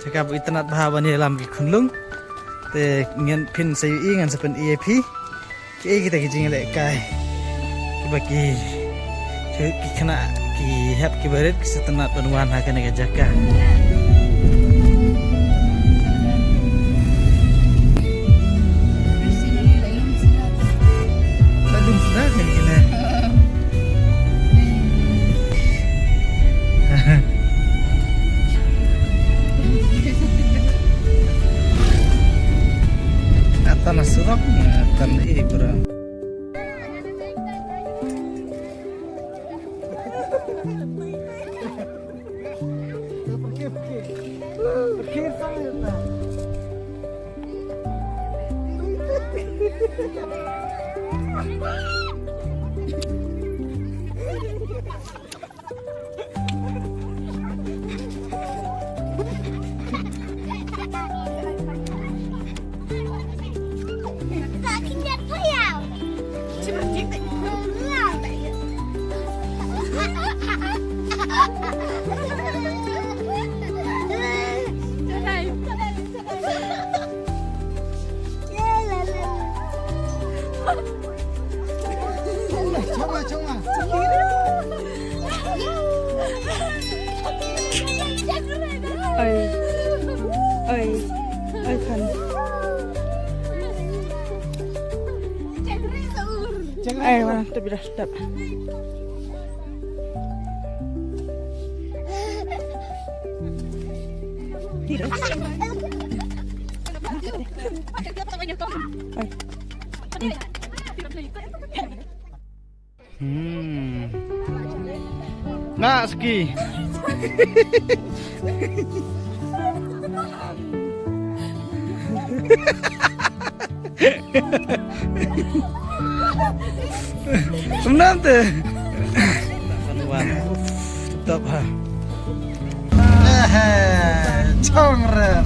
Cakap internet bahawa ni dalam kunlung. Te ngan pin sayu i ngan sepen EAP. Ki kita kijing lek kai. Bagi ki kena ki hap ki baret ki setenat penuan akan ngajaka. Belum sudah kan kena. Tanah surak tanah ini berang. Ơi khăn. Mana tapi dah sedap. Tidak. Nah, ski. Sebenarnya tetap ha. Congren.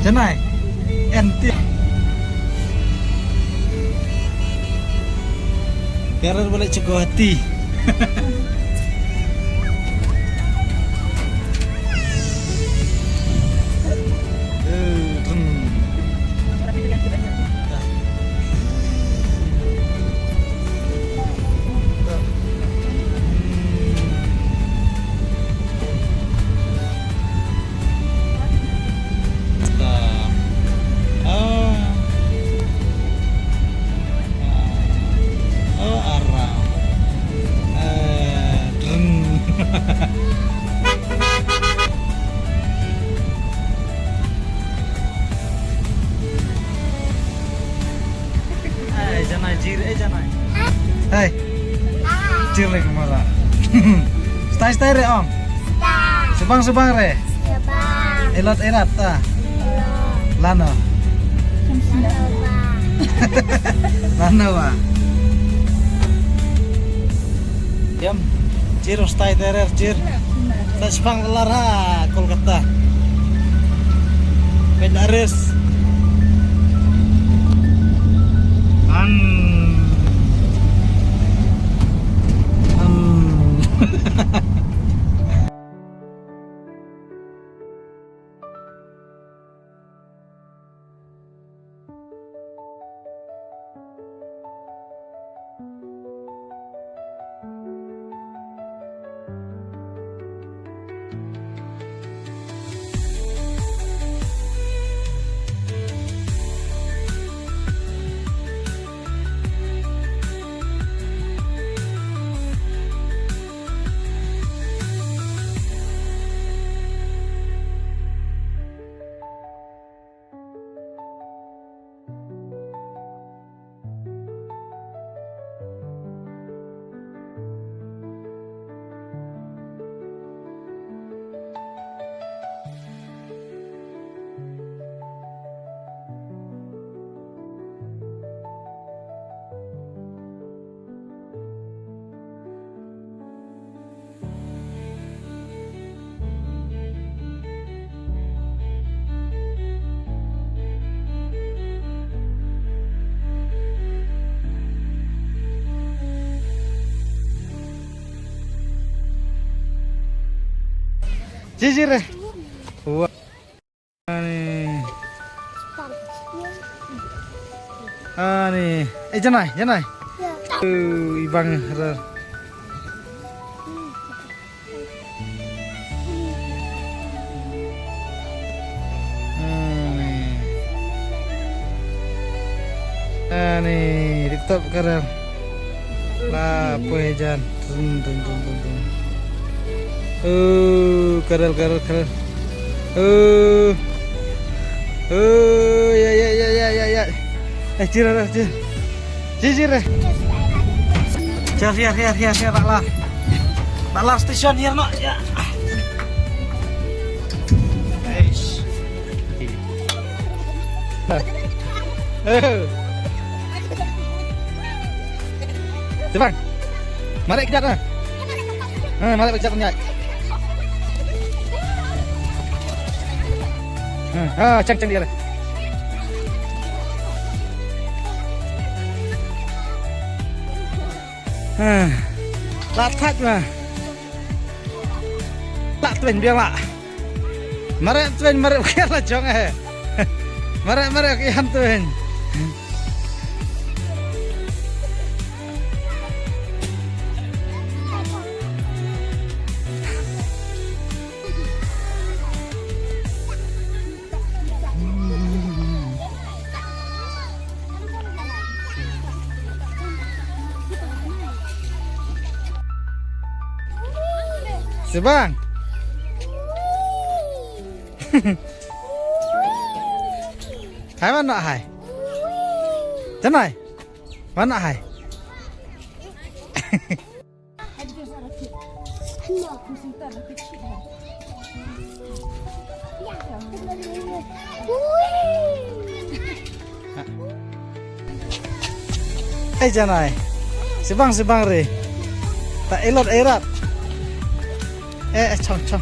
Janai, enti. Karena boleh cukup hati. Hai, jir lagi malah. Stay re om. Sebang re. Elat ah. Lano. Lano wa. Diam. Jir stay re jir. Tak sebang lara Kolkata. Benares. Jijir deh. Wah. Nih. Nih. Janai. Ibang. Nih, TikTok keren. Lah, poejan. Tung. Keren. Ya. Jijir. Here, taklah station here no. Ya. Eish. Bang, mari kita dah. Mari kita punya. Cek dia lah. Latat mah. Tak tuan biar lah. Mari biar lah jong eh. Mari kian tuan. Bang. Hai mana hai? Janai. Mana hai? Janai. Sebang re. Tak elot erat. Chong.